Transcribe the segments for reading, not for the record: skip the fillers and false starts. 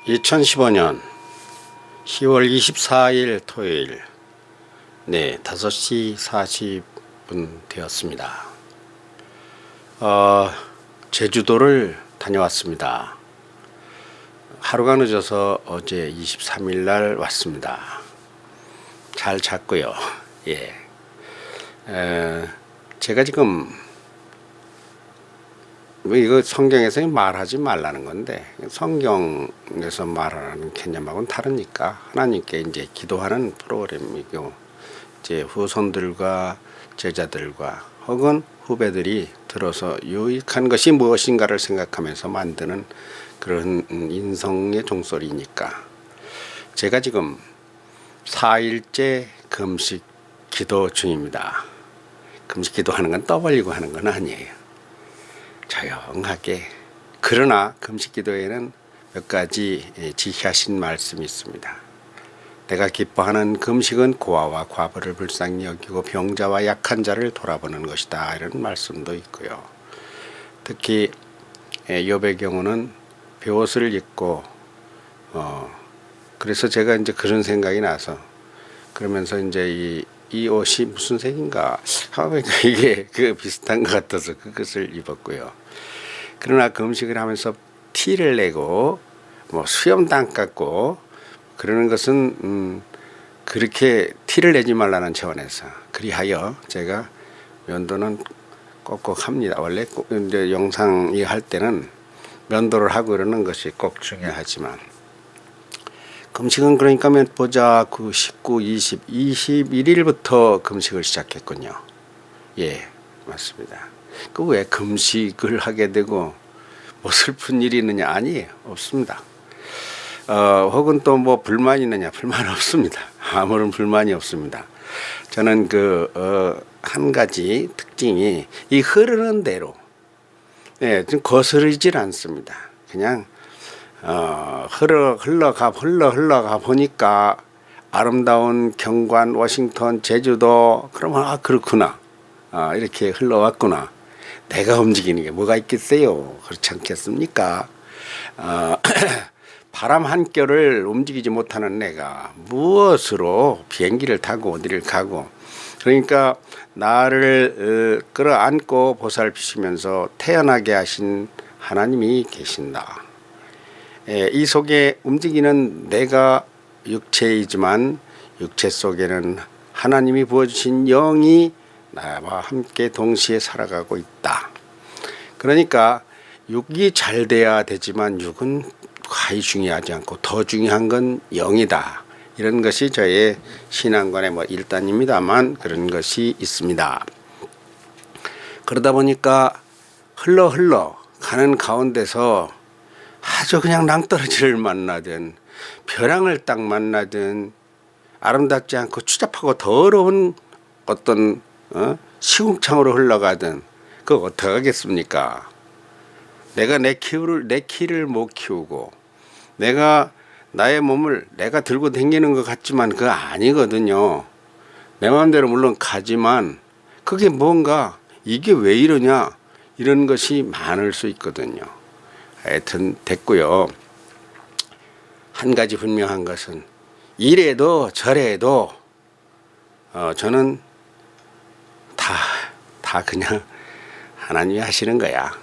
2015년 10월 24일 토요일 5시 40분 되었습니다. 제주도를 다녀왔습니다. 하루가 늦어서 어제 23일 날 왔습니다. 잘 잤고요. 제가 지금 이거 성경에서 말하지 말라는 건데 성경에서 말하는 개념하고는 다르니까 하나님께 이제 기도하는 프로그램이고 이제 후손들과 제자들과 혹은 후배들이 들어서 유익한 것이 무엇인가를 생각하면서 만드는 그런 인성의 종소리니까 제가 지금 4일째 금식 기도 중입니다. 금식 기도하는 건 떠벌리고 하는 건 아니에요. 조용하게. 그러나 금식 기도에는 몇 가지 지시하신 말씀이 있습니다. 내가 기뻐하는 금식은 고아와 과부를 불쌍히 여기고 병자와 약한 자를 돌아보는 것이다. 이런 말씀도 있고요. 특히 욥의 경우는 베옷을 입고 그래서 제가 이제 그런 생각이 나서 그러면서 이제 이 옷이 무슨 색인가 이게 비슷한 것 같아서 그것을 입었고요. 그러나 금식을 하면서 티를 내고 뭐 수염도 안 깎고 그러는 것은 그렇게 티를 내지 말라는 차원에서 그리하여 제가 면도는 꼭꼭 합니다. 원래 꼭 이제 영상이 할 때는 면도를 하고 그러는 것이 꼭 중요하지만 금식은 그러니까 보자 19, 20, 21일부터 금식을 시작했군요. 예, 맞습니다. 그 왜 금식을 하게 되고 뭐 슬픈 일이 있느냐? 아니에요. 없습니다. 혹은 또 뭐 불만이 있느냐? 불만 없습니다. 아무런 불만이 없습니다. 저는 한 가지 특징이 이 흐르는 대로 좀 거스르질 않습니다. 그냥 흘러가 보니까 아름다운 경관, 워싱턴, 제주도 그러면 그렇구나. 이렇게 흘러왔구나. 내가 움직이는 게 뭐가 있겠어요? 그렇지 않겠습니까? 바람 한 결을 움직이지 못하는 내가 무엇으로 비행기를 타고 어디를 가고 그러니까 나를 끌어안고 보살피시면서 태어나게 하신 하나님이 계신다. 이 속에 움직이는 내가 육체이지만 육체 속에는 하나님이 부어주신 영이 나와 함께 동시에 살아가고 있다. 그러니까 육이 잘 돼야 되지만 육은 과히 중요하지 않고 더 중요한 건 영이다. 이런 것이 저의 신앙관의 일단입니다만 그런 것이 있습니다. 그러다 보니까 흘러 가는 가운데서 아주 그냥 낭떠러지를 만나든 벼랑을 딱 만나든 아름답지 않고 추잡하고 더러운 어떤 시궁창으로 흘러가든 그거 어떡하겠습니까? 내가 내 키를 못 키우고 내가 나의 몸을 내가 들고 다니는 것 같지만 그거 아니거든요. 내 마음대로 물론 가지만 그게 뭔가 이게 왜 이러냐 이런 것이 많을 수 있거든요. 하여튼 됐고요. 한 가지 분명한 것은 이래도 저래도 저는 다 그냥 하나님이 하시는 거야.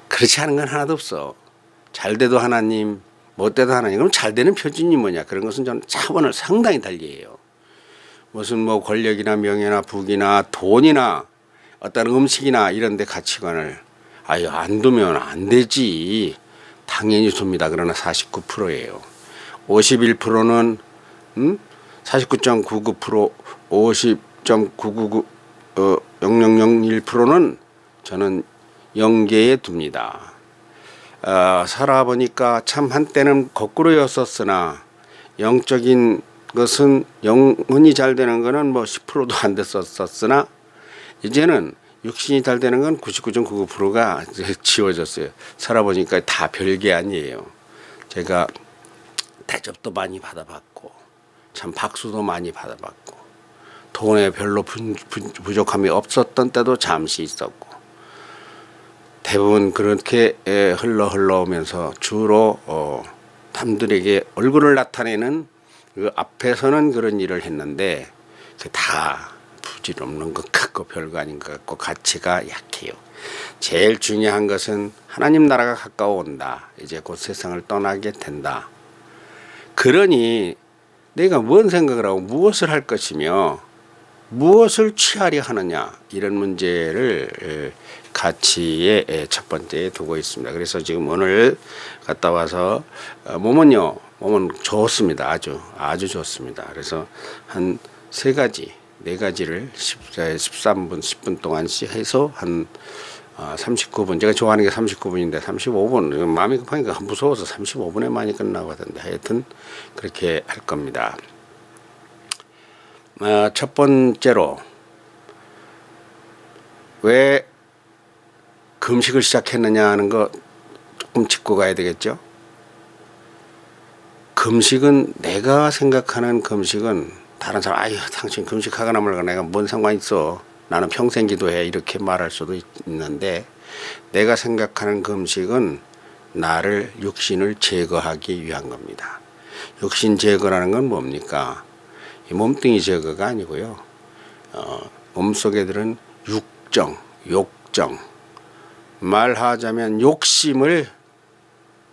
그렇지 않은 건 하나도 없어. 잘 돼도 하나님, 못 돼도 하나님. 그럼 잘 되는 표준이 뭐냐? 그런 것은 저는 차원을 상당히 달리해요. 무슨 권력이나 명예나 부귀나 돈이나 어떤 음식이나 이런 데 가치관을 안 두면 안 되지. 당연히 둡니다. 그러나 49%예요. 51%는 49.99% 50.999 0001%는 저는 영계에 둡니다. 살아보니까 참 한때는 거꾸로였었으나 영적인 것은 영혼이 잘 되는 거는 10%도 안 됐었으나 이제는 육신이 잘 되는 건 99.99%가 지워졌어요. 살아보니까 다 별게 아니에요. 제가 대접도 많이 받아봤고 참 박수도 많이 받아봤고 돈에 별로 부족함이 없었던 때도 잠시 있었고 대부분 그렇게 흘러오면서 주로 남들에게 얼굴을 나타내는 그 앞에서는 그런 일을 했는데 그 다 부질없는 것 같고 별거 아닌 것 같고 가치가 약해요. 제일 중요한 것은 하나님 나라가 가까워온다. 이제 곧 세상을 떠나게 된다. 그러니 내가 뭔 생각을 하고 무엇을 할 것이며 무엇을 취하려 하느냐 이런 문제를 가치의 첫 번째에 두고 있습니다. 그래서 지금 오늘 갔다 와서 몸은 좋습니다. 아주 좋습니다. 그래서 한 세 가지, 네 가지를 13분, 10분 동안씩 해서 한 39분, 제가 좋아하는 게 39분인데 35분, 마음이 급하니까 무서워서 35분에 많이 끝나고 하던데 하여튼 그렇게 할 겁니다. 첫 번째로 왜 금식을 시작했느냐 하는 거 조금 짚고 가야 되겠죠. 금식은 내가 생각하는 금식은 다른 사람 아유 당신 금식하거나 말거나 내가 뭔 상관 있어 나는 평생 기도해 이렇게 말할 수도 있는데 내가 생각하는 금식은 나를 육신을 제거하기 위한 겁니다. 육신 제거라는 건 뭡니까? 이 몸뚱이 제거가 아니고요. 몸속에 들은 욕정 말하자면 욕심을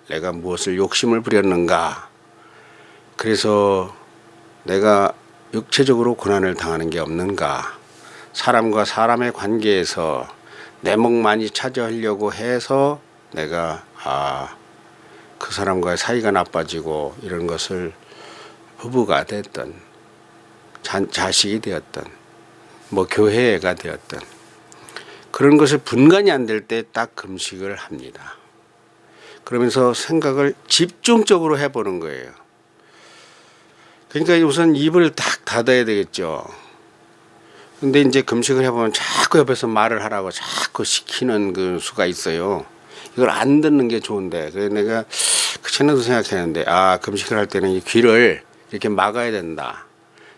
내가 무엇을 욕심을 부렸는가. 그래서 내가 육체적으로 고난을 당하는 게 없는가. 사람과 사람의 관계에서 내 목 많이 차지하려고 해서 내가 그 사람과의 사이가 나빠지고 이런 것을 부부가 됐든 자식이 되었든 뭐 교회가 되었든 그런 것을 분간이 안 될 때 딱 금식을 합니다. 그러면서 생각을 집중적으로 해보는 거예요. 그러니까 우선 입을 딱 닫아야 되겠죠. 근데 이제 금식을 해보면 자꾸 옆에서 말을 하라고 자꾸 시키는 그 수가 있어요. 이걸 안 듣는 게 좋은데. 그래서 내가 그 전에도 생각했는데 금식을 할 때는 이 귀를 이렇게 막아야 된다.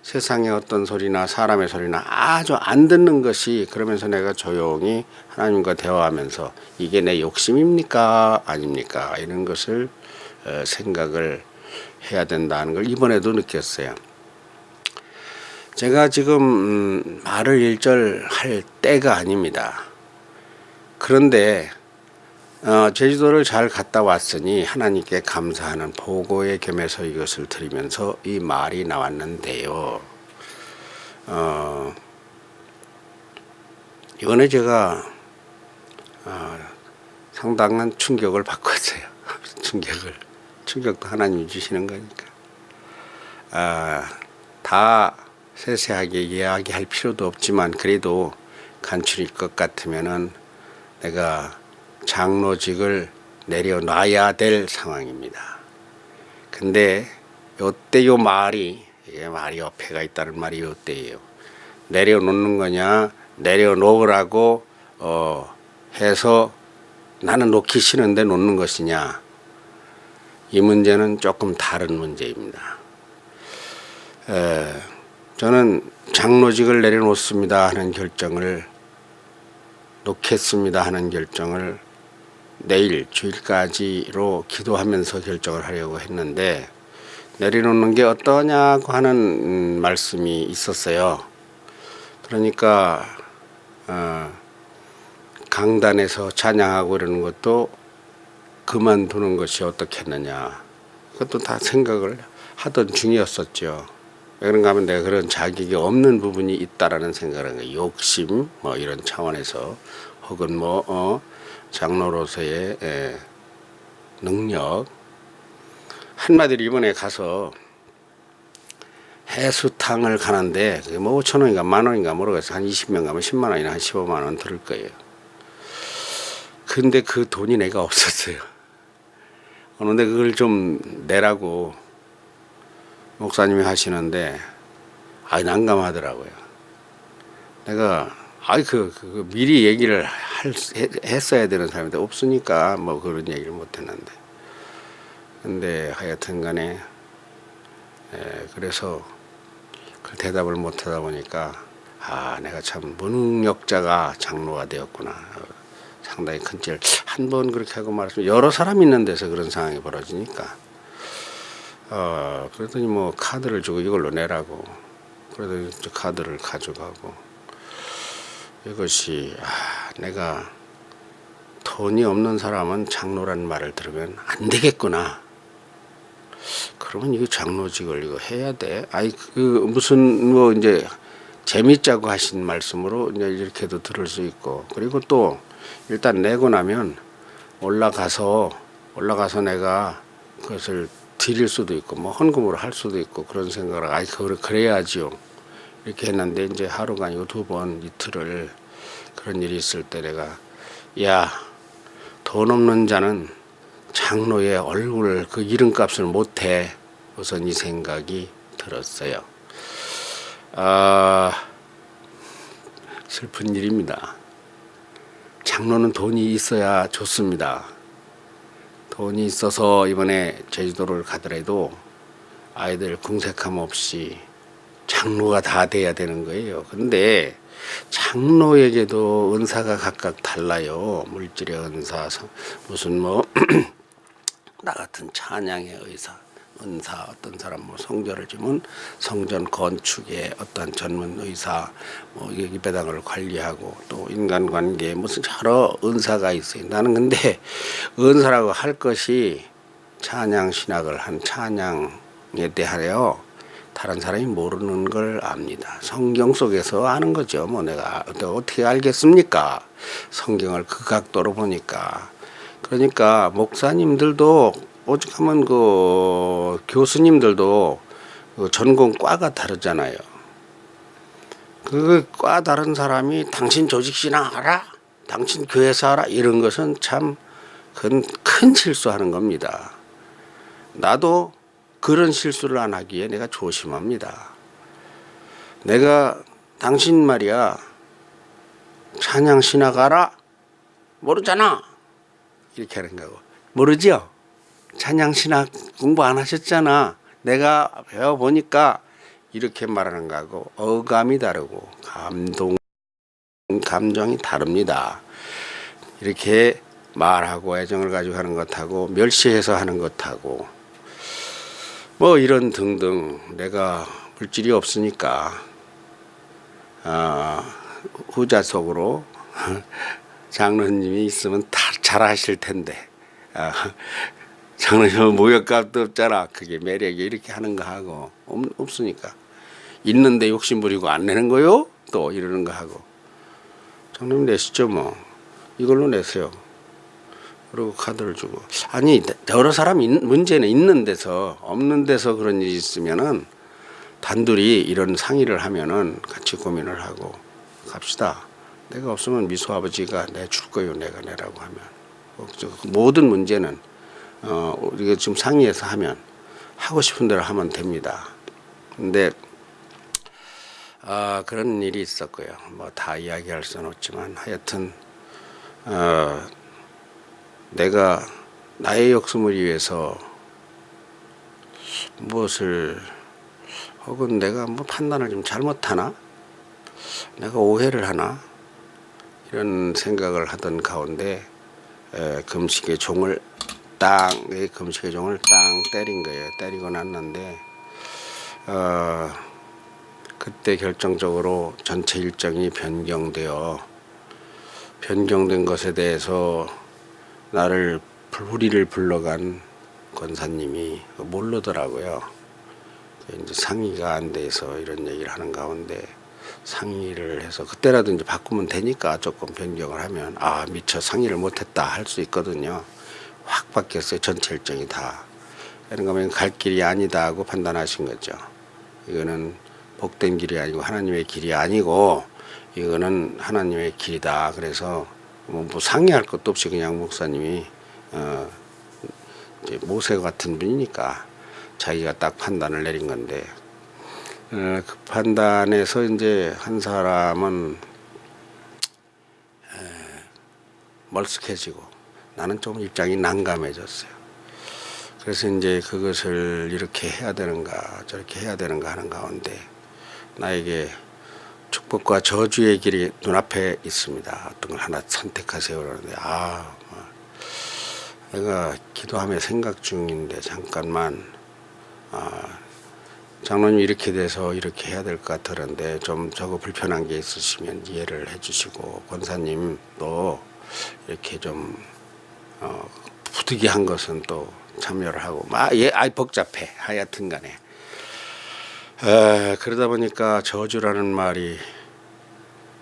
세상의 어떤 소리나 사람의 소리나 아주 안 듣는 것이 그러면서 내가 조용히 하나님과 대화하면서 이게 내 욕심입니까 아닙니까 이런 것을 생각을 해야 된다는 걸 이번에도 느꼈어요. 제가 지금 말을 일절할 때가 아닙니다. 그런데 제주도를 잘 갔다 왔으니 하나님께 감사하는 보고의 겸해서 이것을 드리면서 이 말이 나왔는데요. 이번에 제가 상당한 충격을 받았어요. 충격도 하나님이 주시는 거니까. 다 세세하게 이야기할 필요도 없지만 그래도 간추릴 것 같으면은 내가 장로직을 내려놔야 될 상황입니다. 근데 요때 요 말이 이게 말이 옆에가 있다는 말이 요때예요. 내려놓는 거냐 내려놓으라고 해서 나는 놓기 싫은데 놓는 것이냐 이 문제는 조금 다른 문제입니다. 저는 장로직을 내려놓습니다 하는 결정을 놓겠습니다 하는 결정을 내일 주일까지로 기도하면서 결정을 하려고 했는데 내려놓는 게 어떠냐고 하는 말씀이 있었어요. 그러니까 강단에서 찬양하고 이러는 것도 그만두는 것이 어떻겠느냐 그것도 다 생각을 하던 중이었었죠. 왜 그런가 하면 내가 그런 자격이 없는 부분이 있다라는 생각을 한 거예요. 욕심 뭐 이런 차원에서 혹은 장로로서의 능력 한마디로 이번에 가서 해수탕을 가는데 그게 뭐 5,000원인가 10,000원인가 모르겠어요. 한 20명 가면 10만 원이나 한 15만 원 들을 거예요. 근데 그 돈이 내가 없었어요. 그런데 그걸 좀 내라고 목사님이 하시는데 난감하더라고요. 내가 미리 얘기를 했어야 되는 사람인데 없으니까 뭐 그런 얘기를 못 했는데 근데 하여튼 간에 그래서 그 대답을 못 하다 보니까 내가 참 무능력자가 장로가 되었구나. 상당히 큰 죄를 한 번 그렇게 하고 말았으면 여러 사람 있는 데서 그런 상황이 벌어지니까 그랬더니 뭐 카드를 주고 이걸로 내라고. 그래도 이제 카드를 가져가고. 이것이 내가 돈이 없는 사람은 장로라는 말을 들으면 안 되겠구나. 그러면 이거 장로직을 이거 해야 돼. 아이 그 무슨 뭐 이제 재밌자고 하신 말씀으로 이제 이렇게도 들을 수 있고, 그리고 또 일단 내고 나면 올라가서 내가 그것을 드릴 수도 있고 뭐 헌금으로 할 수도 있고 그런 생각을 아이 그래야지요. 이렇게 했는데 이제 하루가 아니고 2번 이틀을 그런 일이 있을 때 내가 야, 돈 없는 자는 장로의 얼굴 그 이름값을 못해. 우선 이 생각이 들었어요. 슬픈 일입니다. 장로는 돈이 있어야 좋습니다. 돈이 있어서 이번에 제주도를 가더라도 아이들 궁색함 없이 장로가 다 돼야 되는 거예요. 근데 장로에게도 은사가 각각 달라요. 물질의 은사, 무슨 뭐 나 같은 찬양의 은사, 어떤 사람 뭐 성전을 지면 성전 건축의 어떤 전문 의사, 뭐 예배당을 관리하고 또 인간관계 무슨 여러 은사가 있어요. 나는 근데 은사라고 할 것이 찬양 신학을 한 찬양에 대하여 다른 사람이 모르는 걸 압니다. 성경 속에서 아는 거죠. 뭐 내가 어떻게 알겠습니까? 성경을 그 각도로 보니까. 그러니까 목사님들도 오직하면 그 교수님들도 그 전공과가 다르잖아요. 그 과 다른 사람이 당신 조직신앙 알아? 당신 교회에서 알아? 이런 것은 참 큰 실수하는 겁니다. 나도 그런 실수를 안 하기에 내가 조심합니다. 내가 당신 말이야 찬양 신학 알아? 모르잖아. 이렇게 하는 거고. 모르죠? 찬양 신학 공부 안 하셨잖아. 내가 배워보니까 이렇게 말하는 거하고 어감이 다르고 감정이 다릅니다. 이렇게 말하고 애정을 가지고 하는 것하고 멸시해서 하는 것하고 뭐 이런 등등. 내가 물질이 없으니까 후자 속으로 장로님이 있으면 다 잘하실 텐데 장로님은 모욕값도 없잖아. 그게 매력이 이렇게 하는 거 하고 없으니까 있는데 욕심 부리고 안 내는 거요? 또 이러는 거 하고 장로님 내시죠 뭐. 이걸로 내세요. 그리고 카드를 주고. 아니 여러 사람이 문제는 있는 데서 없는 데서 그런 일이 있으면은 단둘이 이런 상의를 하면은 같이 고민을 하고 갑시다. 내가 없으면 미소 아버지가 내줄 거요. 내가 내라고 하면 모든 문제는 우리가 지금 상의해서 하면 하고 싶은 대로 하면 됩니다. 근데 그런 일이 있었고요. 뭐 다 이야기할 수는 없지만 하여튼 내가 나의 욕심을 위해서 무엇을 혹은 내가 뭐 판단을 좀 잘못하나? 내가 오해를 하나? 이런 생각을 하던 가운데 금식의 종을 금식의 종을 땅 때린 거예요. 때리고 났는데 그때 결정적으로 전체 일정이 변경된 것에 대해서 나를 불의를 불러간 권사님이 모르더라고요. 이제 상의가 안 돼서 이런 얘기를 하는 가운데 상의를 해서 그때라도 이제 바꾸면 되니까 조금 변경을 하면 미처 상의를 못했다 할 수 있거든요. 확 바뀌었어요. 전체 일정이 다. 이런 거면 갈 길이 아니다 하고 판단하신 거죠. 이거는 복된 길이 아니고 하나님의 길이 아니고 이거는 하나님의 길이다. 그래서 뭐 상의할 것도 없이 그냥 목사님이 이제 모세 같은 분이니까 자기가 딱 판단을 내린 건데 그 판단에서 이제 한 사람은 멀쑥해지고 나는 좀 입장이 난감해졌어요. 그래서 이제 그것을 이렇게 해야 되는가 저렇게 해야 되는가 하는 가운데 나에게 축복과 저주의 길이 눈앞에 있습니다. 어떤 걸 하나 선택하세요 그러는데 내가 기도하며 생각 중인데 잠깐만 장로님 이렇게 돼서 이렇게 해야 될 것 같으는데 좀 저거 불편한 게 있으시면 이해를 해주시고, 권사님도 이렇게 좀 부득이한 것은 또 참여를 하고 복잡해. 하여튼 간에 그러다 보니까 저주라는 말이,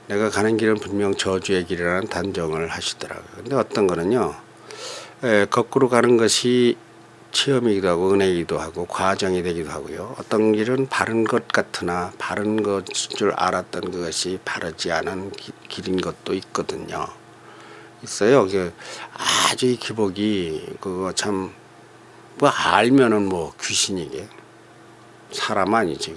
내가 가는 길은 분명 저주의 길이라는 단정을 하시더라고요. 근데 어떤 거는요, 거꾸로 가는 것이 체험이기도 하고 은혜이기도 하고 과정이 되기도 하고요. 어떤 길은 바른 것 같으나 바른 것 줄 알았던 그것이 바르지 않은 길인 것도 있거든요. 있어요. 아주 이 기복이 그거 참 뭐 알면은 뭐 귀신이게, 사람 아니지.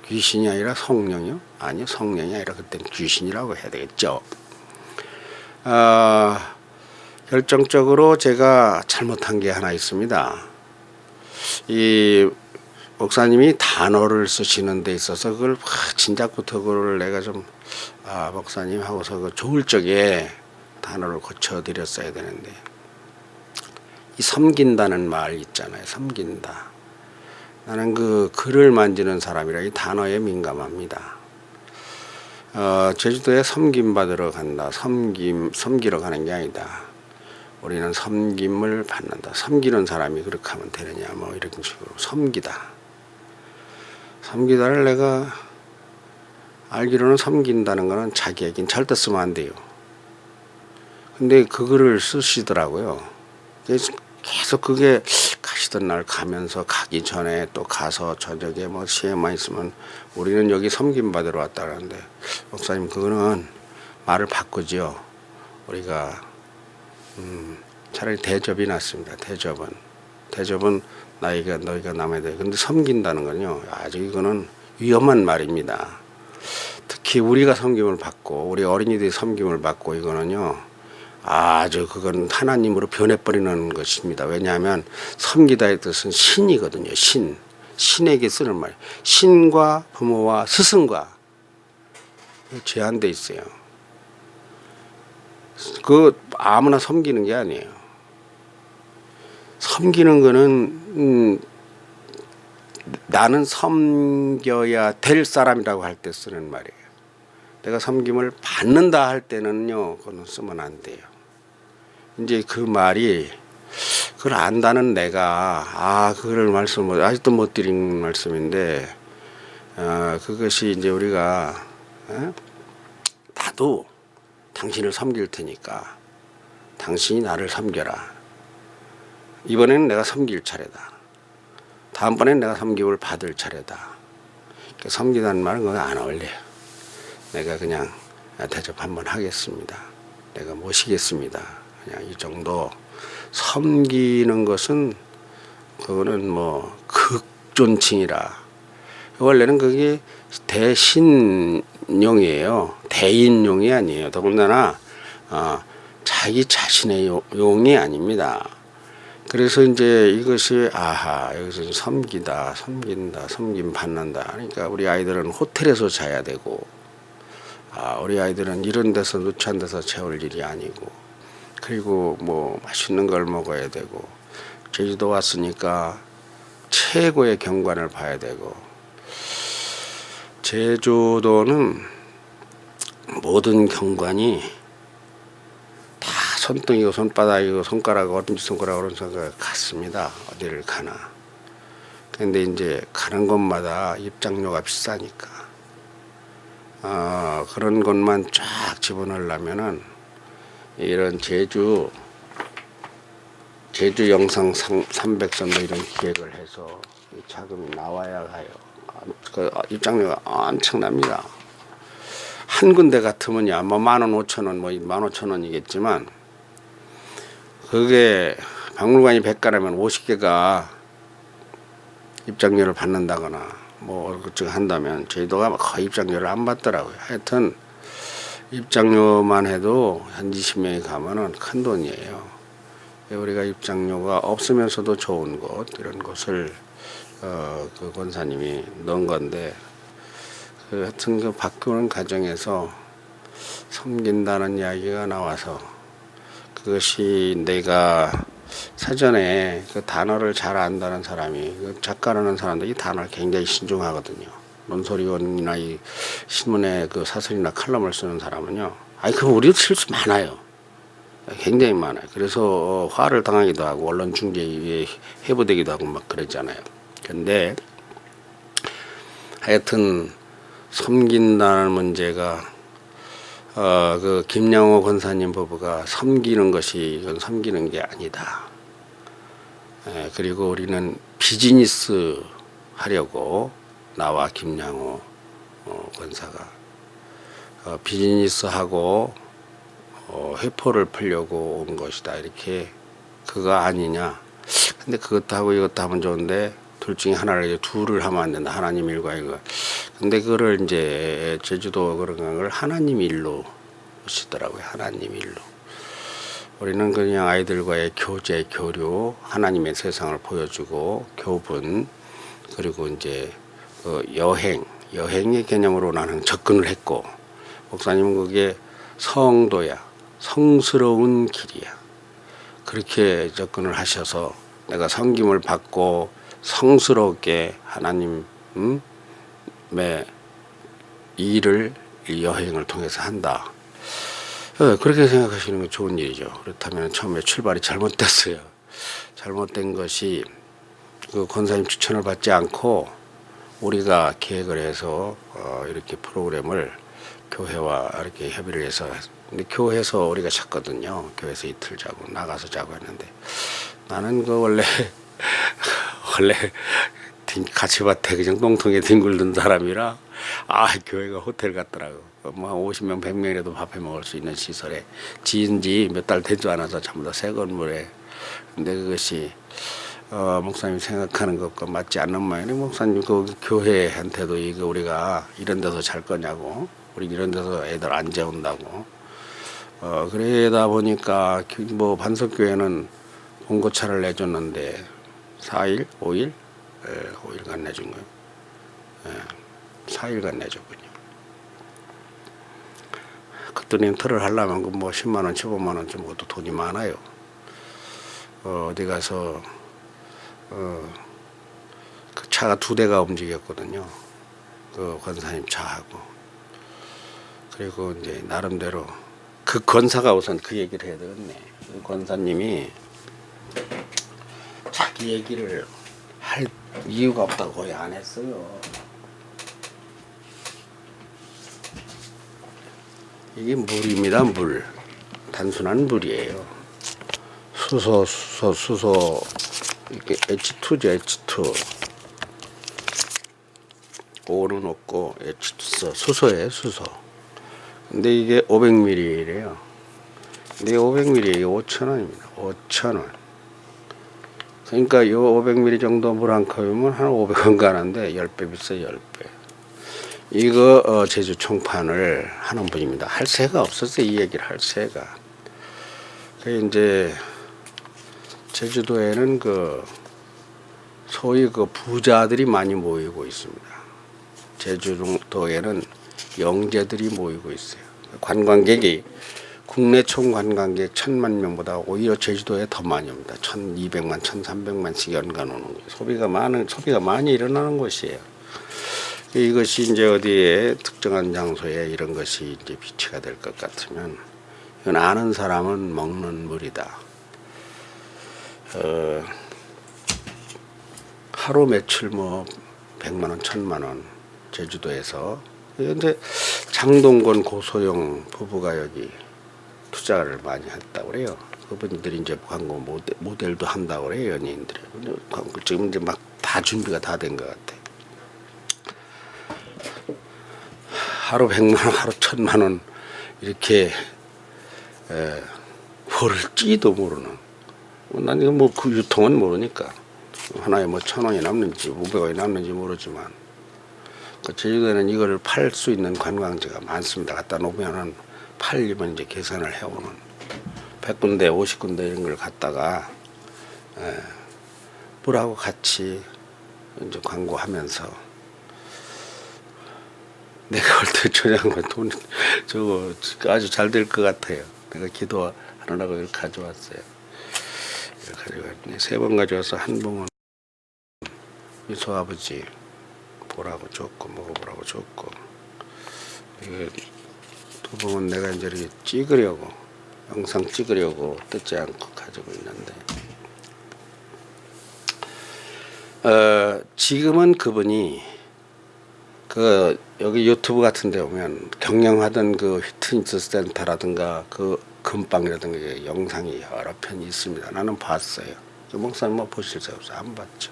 귀신이 아니라 성령이요? 아니요, 성령이 아니라 그때는 귀신이라고 해야 되겠죠. 결정적으로 제가 잘못한 게 하나 있습니다. 이 목사님이 단어를 쓰시는 데 있어서 그걸 진작부터 그걸 내가 좀 목사님 하고서 그 좋을 적에 단어를 고쳐드렸어야 되는데, 이 섬긴다는 말 있잖아요. 섬긴다. 나는 그 글을 만지는 사람이라 이 단어에 민감합니다. 제주도에 섬김받으러 간다. 섬기러 가는 게 아니다. 우리는 섬김을 받는다. 섬기는 사람이 그렇게 하면 되느냐, 뭐 이런 식으로 섬기다. 섬기다를 내가 알기로는 섬긴다는 거는 자기에겐 절대 쓰면 안 돼요. 근데 그 글을 쓰시더라고요. 계속 그게 가시던 날 가면서, 가기 전에 또 가서 저녁에 뭐 시에만 있으면 우리는 여기 섬김 받으러 왔다 그러는데, 목사님 그거는 말을 바꾸죠. 우리가 차라리 대접이 낫습니다. 대접은 너희가 남아야 돼. 근데 섬긴다는 건요, 아주 이거는 위험한 말입니다. 특히 우리가 섬김을 받고 우리 어린이들이 섬김을 받고, 이거는요 아주 그건 하나님으로 변해버리는 것입니다. 왜냐하면 섬기다의 뜻은 신이거든요. 신에게 쓰는 말. 신과 부모와 스승과 제한돼 있어요. 그 아무나 섬기는 게 아니에요. 섬기는 거는 나는 섬겨야 될 사람이라고 할 때 쓰는 말이에요. 내가 섬김을 받는다 할 때는요, 그건 쓰면 안 돼요. 이제 그 말이, 그걸 안다는 내가 그걸 아직도 못 드린 말씀인데, 그것이 이제 우리가 나도 당신을 섬길 테니까 당신이 나를 섬겨라. 이번에는 내가 섬길 차례다. 다음번에는 내가 섬김을 받을 차례다. 섬기다는 말은 그거 안 어울려요. 내가 그냥 대접 한번 하겠습니다. 내가 모시겠습니다. 그냥 이 정도. 섬기는 것은 그거는 뭐 극존칭이라. 원래는 그게 대신용이에요. 대인용이 아니에요. 더군다나 자기 자신의 용이 아닙니다. 그래서 이제 이것이 여기서 섬긴다, 섬김 받는다. 그러니까 우리 아이들은 호텔에서 자야 되고, 우리 아이들은 이런 데서 누추한 데서 재울 일이 아니고, 그리고 뭐 맛있는 걸 먹어야 되고, 제주도 왔으니까 최고의 경관을 봐야 되고. 제주도는 모든 경관이 다 손등이고 손바닥이고 손가락, 엄지손가락, 오른손가락 같습니다. 어디를 가나. 근데 이제 가는 곳마다 입장료가 비싸니까 그런 것만 쫙 집어넣으려면은 이런 제주 영상 300선 뭐 이런 기획을 해서 자금이 나와야 가요. 그 입장료가 엄청납니다. 한 군데 같으면야 뭐 15,000원, 뭐 15,000원이겠지만, 그게 박물관이 100가라면 50개가 입장료를 받는다거나 뭐 그쪽 한다면, 제주도가 거의 입장료를 안 받더라고요. 하여튼 입장료만 해도 한 20명이 가면은 큰 돈이에요. 우리가 입장료가 없으면서도 좋은 곳, 이런 곳을 그 권사님이 넣은 건데, 하여튼 그 바꾸는 과정에서 섬긴다는 이야기가 나와서, 그것이 내가 사전에 그 단어를 잘 안다는 사람이, 그 작가라는 사람도 이 단어를 굉장히 신중하거든요. 논설위원이나 이 신문에 그 사설이나 칼럼을 쓰는 사람은요, 아니 그럼 우리도 실수 많아요. 굉장히 많아요. 그래서 화를 당하기도 하고 언론 중재에 해부되기도 하고 막 그러잖아요. 근데 하여튼 섬긴다는 문제가 그 김양호 권사님 부부가 섬기는 것이 이건 섬기는 게 아니다. 그리고 우리는 비즈니스 하려고 나와 김양호 권사가 비즈니스 하고 회포를 풀려고 온 것이다. 이렇게 그거 아니냐. 근데 그것도 하고 이것도 하면 좋은데 둘 중에 하나를 이제 둘을 하면 안 된다. 하나님 일과 이거. 근데 그거를 이제 제주도 그런 걸 하나님 일로 보시더라고요. 하나님 일로. 우리는 그냥 아이들과의 교제, 교류, 하나님의 세상을 보여주고 교분, 그리고 이제 여행의 개념으로 나는 접근을 했고, 목사님은 그게 성도야, 성스러운 길이야. 그렇게 접근을 하셔서 내가 섬김을 받고 성스럽게 하나님의 일을 이 여행을 통해서 한다. 그렇게 생각하시는 건 좋은 일이죠. 그렇다면 처음에 출발이 잘못됐어요. 잘못된 것이 그 권사님 추천을 받지 않고 우리가 계획을 해서 이렇게 프로그램을 교회와 이렇게 협의를 해서, 근데 교회에서 우리가 잤거든요. 교회에서 이틀 자고 나가서 자고 했는데, 나는 그 원래 가치밭에 그냥 똥통에 뒹굴던 사람이라 교회가 호텔 같더라고. 뭐 50명 100명이라도 밥해 먹을 수 있는 시설에 지은 지 몇 달 되지 않아서 전부 다 새 건물에. 근데 그것이 목사님 생각하는 것과 맞지 않는 모양이에요. 목사님 그 교회한테도 이거 우리가 이런 데서 잘 거냐고, 우리 이런 데서 애들 안 재운다고. 그러다 보니까 뭐 반석교회는 봉고차를 내줬는데 4일, 5일, 5일간 내준 거예요. 4일간 내줬군요. 그랬더니 틀을 하려면 뭐 10만 원, 15만 원 좀 그것도 돈이 많아요. 어디 가서 그 차가 2대가 움직였거든요. 그 권사님 차하고. 그리고 이제 나름대로 그 권사가 우선 그 얘기를 해야 되겠네. 그 권사님이 자기 얘기를 할 이유가 없다고 거의 안 했어요. 이게 물입니다. 물. 단순한 물이에요. 수소 이게 H2죠. H2. O는 없고 H2 수소예요. 수소. 근데 이게 500ml래요. 근데 500ml 이게 5,000원입니다. 5,000원. 그러니까 이 500ml 정도 물 한 컵이면 한 500원 가는데 10배 비싸요. 10배. 이거 제주 총판을 하는 분입니다. 할 새가 없었어요. 이 얘기를 할 새가. 그 이제 제주도에는 그 소위 그 부자들이 많이 모이고 있습니다. 제주도에는 영재들이 모이고 있어요. 관광객이 국내 총 관광객 1,000만 명보다 오히려 제주도에 더 많이 옵니다. 1,200만, 1,300만씩 연간 오는 거예요. 소비가 많이 일어나는 곳이에요. 이것이 이제 어디에 특정한 장소에 이런 것이 이제 비치가 될 것 같으면, 이건 아는 사람은 먹는 물이다. 하루 매출 뭐 100만 원, 1,000만 원 제주도에서. 근데 장동건 고소영 부부가 여기 투자를 많이 했다고 그래요. 그분들이 이제 광고 모델도 한다고 그래요. 연예인들이. 지금 이제 막 다 준비가 다 된 것 같아. 하루 100만 원, 하루 1,000만 원 이렇게 벌을지도 모르는. 난 이거 뭐 그 유통은 모르니까 하나에 뭐 1,000원이 남는지 500원이 남는지 모르지만, 그 제주도에는 이거를 팔 수 있는 관광지가 많습니다. 갖다 놓으면은 팔리면 이제 계산을 해오는 100군데, 50군데 이런 걸 갖다가 물하고 같이 이제 광고하면서, 내가 볼 때 조장관 돈 저거 아주 잘 될 것 같아요. 내가 기도하느라고 이렇게 가져왔어요. 가져갔더니 3번 가져와서 한 봉은 미소 아버지 보라고 줬고 먹어보라고 줬고, 이거 2봉은 내가 이제 이렇게 찍으려고, 영상 찍으려고 뜯지 않고 가지고 있는데, 지금은 그분이 여기 유튜브 같은 데 보면 경영하던 그 피트니스 센터라든가 그 금방이라든가 영상이 여러 편이 있습니다. 나는 봤어요. 목사님 뭐 보실 새 없어요. 안 봤죠.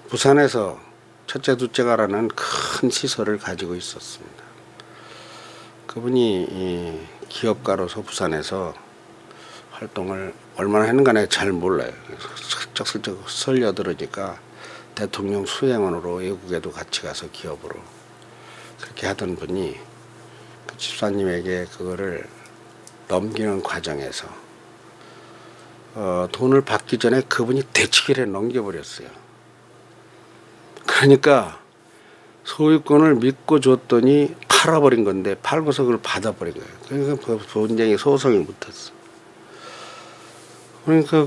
부산에서 첫째 둘째가라는 큰 시설을 가지고 있었습니다. 그분이 이 기업가로서 부산에서 활동을 얼마나 했는가 내가 잘 몰라요. 슬쩍슬쩍 설려들으니까 대통령 수행원으로 외국에도 같이 가서 기업으로 그렇게 하던 분이 그 집사님에게 그거를 넘기는 과정에서 돈을 받기 전에 그분이 대치기를 넘겨버렸어요. 그러니까 소유권을 믿고 줬더니 팔아버린 건데, 팔고서 그걸 받아버린 거예요. 그러니까 분쟁이 소송이 못했어. 그러니까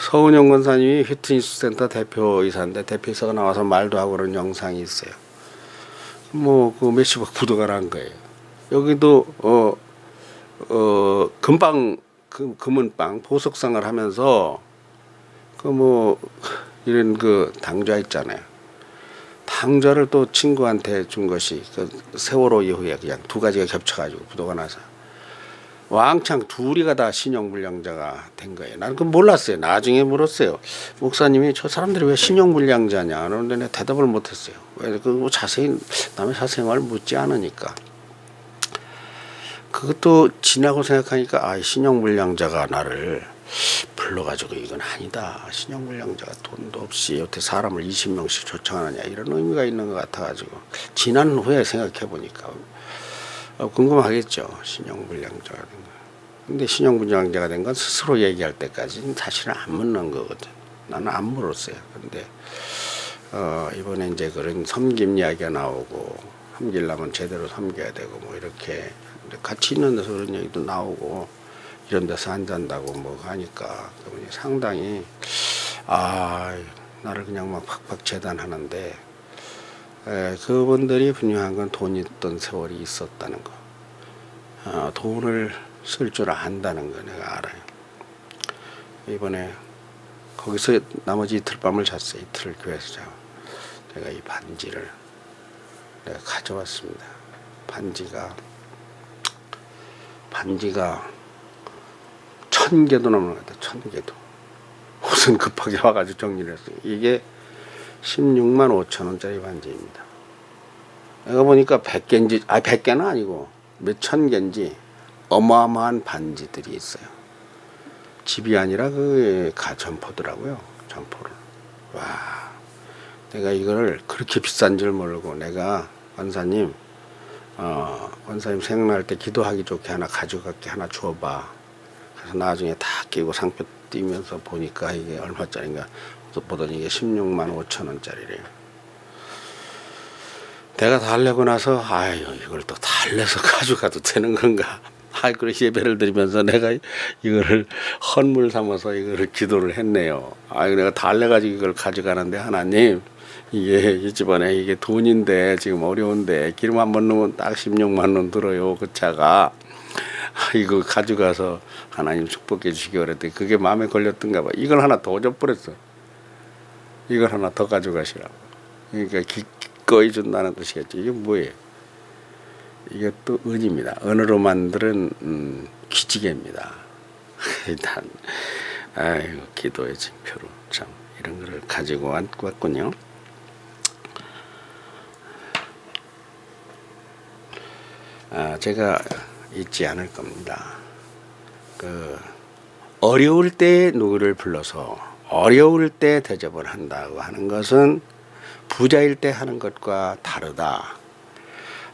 서은영 권사님이 피트니스 센터 대표이사인데, 대표이사가 나와서 말도 하고 그런 영상이 있어요. 뭐 그 몇십억 부도가 난 거예요. 여기도 금방 금은방 보석상을 하면서 이런 당좌 있잖아요. 당좌를 또 친구한테 준 것이 세월호 이후에 그냥 2가지가 겹쳐가지고 부도가 나서 왕창 둘이가 다 신용불량자가 된 거예요. 나는 그건 몰랐어요. 나중에 물었어요. 목사님이 저 사람들이 왜 신용불량자냐. 그런데 내가 대답을 못했어요. 왜 자세히 남의 사생활을 묻지 않으니까. 그것도 지나고 생각하니까 신용불량자가 나를 불러가지고 이건 아니다. 신용불량자가 돈도 없이 여태 사람을 20명씩 초청하느냐, 이런 의미가 있는 것 같아가지고 지난 후에 생각해보니까 궁금하겠죠. 신용불량자가 된 거. 근데 신용불량자가 된 건 스스로 얘기할 때까지는 사실은 안 묻는 거거든. 나는 안 물었어요. 근데 이번에 이제 그런 섬김 이야기가 나오고, 섬기려면 제대로 섬겨야 되고 뭐 이렇게 같이 있는 데서 그런 얘기도 나오고, 이런 데서 안 잔다고 뭐 하니까 그분이 상당히 나를 그냥 막 팍팍 재단하는데, 그분들이 분명한 건 돈이 있던 세월이 있었다는 거, 돈을 쓸 줄 안다는 거 내가 알아요. 이번에 거기서 나머지 이틀 밤을 잤어요. 이틀을 교회에서 자고 내가 이 반지를 내가 가져왔습니다. 반지가 1000개도 넘는 것 같아요. 1000개도. 우선 급하게 와가지고 정리를 했어요. 이게 16만 5천 원짜리 반지입니다. 내가 보니까 100개인지, 100개는 아니고 몇천 개인지 어마어마한 반지들이 있어요. 집이 아니라 점포더라고요. 점포를. 와, 내가 이거를 그렇게 비싼 줄 모르고, 내가 원사님 생각날 때 기도하기 좋게 하나 가져갈게, 하나 줘봐. 그래서 나중에 다 끼고 상표 띄면서 보니까 이게 얼마짜리인가 보더니 이게 16만 5천 원짜리래요. 내가 달래고 나서 이걸 또 달래서 가져가도 되는 건가? 그래 예배를 드리면서 내가 이거를 헌물 삼아서 이거를 기도를 했네요. 내가 달래가지고 이걸 가져가는데, 하나님, 이게 이 집안에 이게 돈인데 지금 어려운데 기름 한 번 넣으면 딱 16만 원 들어요. 그 차가. 이거 가져가서 하나님 축복해 주시기 그랬더니 그게 마음에 걸렸던가 봐. 이걸 하나 더 줘버렸어. 이걸 하나 더 가져가시라고. 그러니까 기꺼이 준다는 뜻이겠죠. 이게 뭐예요? 이게 또 은입니다. 은으로 만드는 기지개입니다. 일단 기도의 징표로 참 이런 거를 가지고 왔군요. 제가 잊지 않을 겁니다. 어려울 때 누구를 불러서 어려울 때 대접을 한다고 하는 것은 부자일 때 하는 것과 다르다.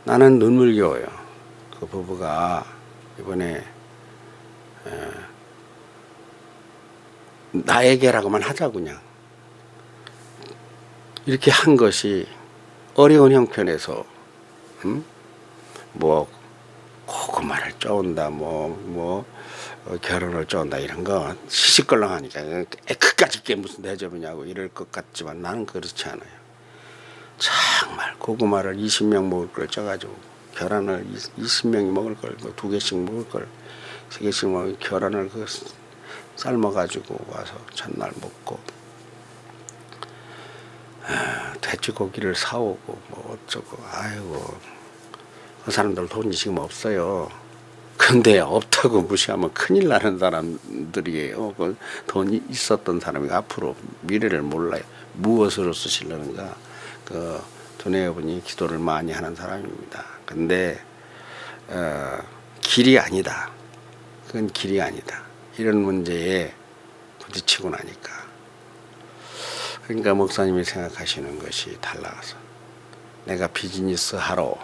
나는 눈물겨워요. 그 부부가 이번에 나에게라고만 하자 그냥 이렇게 한 것이 어려운 형편에서 뭐 고구마를 쪄온다, 뭐 결혼을 쫀다 이런 거 시시껄렁하니까 그까짓 게 무슨 대접이냐고 이럴 것 같지만 나는 그렇지 않아요. 정말 고구마를 20명 먹을 걸 쪄가지고 계란을 20명이 먹을 걸 2개씩 먹을 걸 3개씩 먹을 계란을 그 삶아가지고 와서 전날 먹고 돼지고기를 사오고 뭐 어쩌고 아이고 그 사람들 돈이 지금 없어요. 근데 없다고 무시하면 큰일 나는 사람들이에요. 그 돈이 있었던 사람이 앞으로 미래를 몰라요. 무엇으로 쓰시려는가. 그 두뇌여분이 기도를 많이 하는 사람입니다. 근데 길이 아니다. 그건 길이 아니다. 이런 문제에 부딪히고 나니까. 그러니까 목사님이 생각하시는 것이 달라서 내가 비즈니스 하러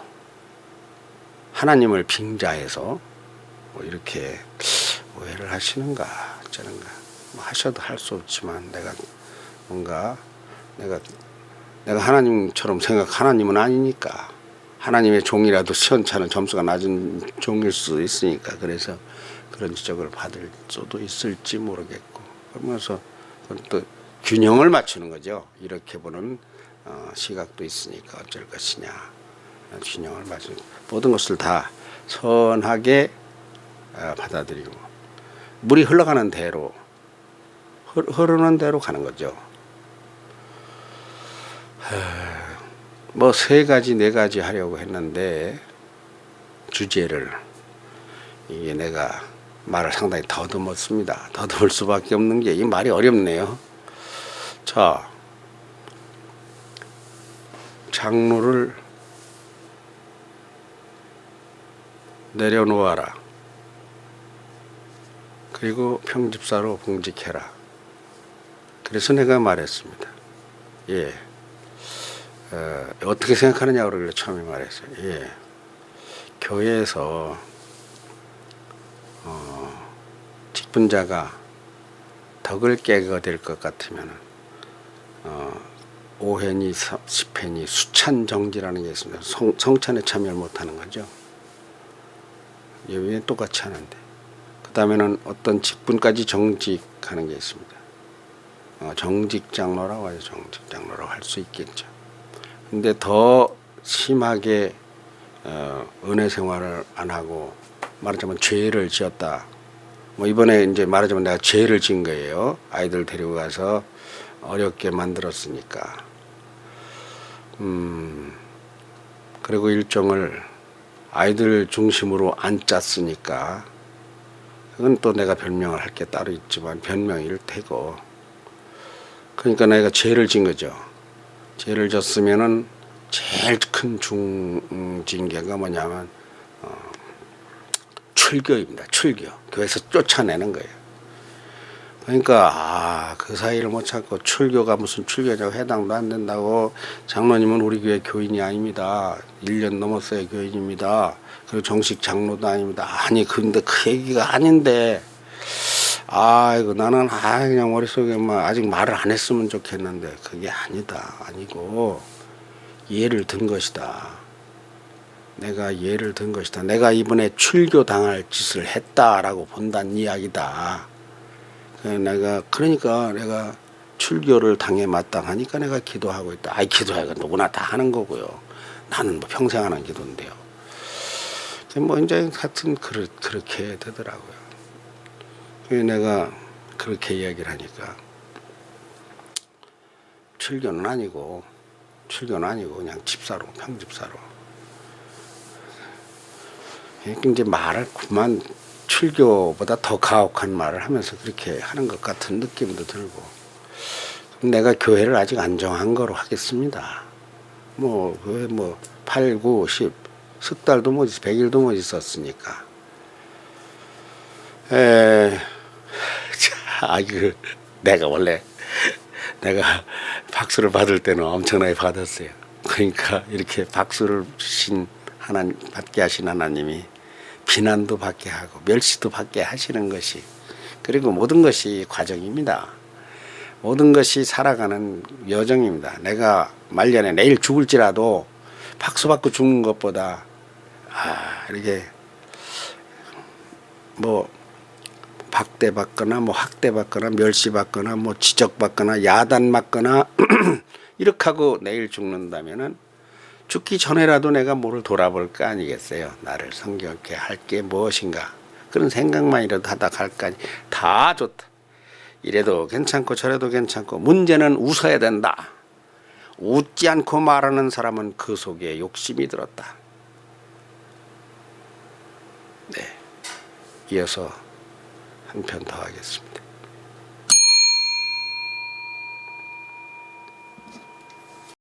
하나님을 빙자해서 뭐 이렇게 오해를 하시는가 저런가 뭐 하셔도 할 수 없지만 내가 뭔가 내가 하나님처럼 하나님은 아니니까 하나님의 종이라도 시원찮은 점수가 낮은 종일 수 있으니까 그래서 그런 지적을 받을 수도 있을지 모르겠고 그러면서 또 균형을 맞추는 거죠. 이렇게 보는 시각도 있으니까 어쩔 것이냐 균형을 맞추는 모든 것을 다 선하게 받아들이고 물이 흘러가는 대로 흐르는 대로 가는 거죠. 뭐 3가지 4가지 하려고 했는데 주제를 이게 내가 말을 상당히 더듬었습니다. 더듬을 수밖에 없는 게 이 말이 어렵네요. 자, 장로를 내려놓아라. 그리고 평집사로 봉직해라. 그래서 내가 말했습니다. 예. 어떻게 생각하느냐고 그러길래 처음에 말했어요. 예. 교회에서 직분자가 덕을 깨게 될 것 같으면 오해니 10회니 수찬정지라는 게 있습니다. 성찬에 참여를 못하는 거죠. 예외는 똑같이 하는데 그 다음에는 어떤 직분까지 정직하는 게 있습니다. 정직장로라고 하죠. 정직장로라고 할 수 있겠죠. 근데 더 심하게 은혜 생활을 안 하고 말하자면 죄를 지었다. 뭐 이번에 이제 말하자면 내가 죄를 지은 거예요. 아이들 데리고 가서 어렵게 만들었으니까. 그리고 일정을 아이들 중심으로 안 짰으니까 그건 또 내가 변명을 할 게 따로 있지만 변명일 테고 그러니까 내가 죄를 진 거죠. 죄를 졌으면은 제일 큰 징계가 뭐냐면 출교입니다. 출교. 교회에서 쫓아내는 거예요. 그러니까 그 사이를 못 찾고 출교가 무슨 출교냐고 해당도 안 된다고 장로님은 우리 교회 교인이 아닙니다. 1년 넘었어요 교인입니다. 그리고 정식 장로도 아닙니다. 아니 근데 그 얘기가 아닌데 이거 나는 그냥 머릿속에 아직 말을 안 했으면 좋겠는데 그게 아니다. 아니고 예를 든 것이다. 내가 예를 든 것이다. 내가 이번에 출교당할 짓을 했다라고 본다는 이야기다. 그러니까 내가 출교를 당해 마땅하니까 내가 기도하고 있다. 기도하고 누구나 다 하는 거고요. 나는 뭐 평생 하는 기도인데요. 뭐 이제 하여튼 그렇게 되더라고요. 내가 그렇게 이야기를 하니까 출교는 아니고 그냥 집사로 평집사로 이제 말을 그만 출교보다 더 가혹한 말을 하면서 그렇게 하는 것 같은 느낌도 들고 내가 교회를 아직 안 정한 거로 하겠습니다. 뭐 8, 9, 10 석 달도 못 100일도 못 있었으니까 내가 원래 내가 박수를 받을 때는 엄청나게 받았어요. 그러니까 이렇게 박수를 주신 받게 하신 하나님이 비난도 받게 하고 멸시도 받게 하시는 것이 그리고 모든 것이 과정입니다. 모든 것이 살아가는 여정입니다. 내가 말년에 내일 죽을지라도 박수 받고 죽는 것보다 이렇게 박대받거나 뭐 학대받거나 멸시받거나 뭐 지적받거나 야단맞거나 이렇게 하고 내일 죽는다면은 죽기 전에라도 내가 뭐를 돌아볼 거 아니겠어요. 나를 성경케 할 게 무엇인가. 그런 생각만이라도 하다 갈 거 아니. 다 좋다. 이래도 괜찮고 저래도 괜찮고 문제는 웃어야 된다. 웃지 않고 말하는 사람은 그 속에 욕심이 들었다. 네. 이어서 한 편 더 하겠습니다.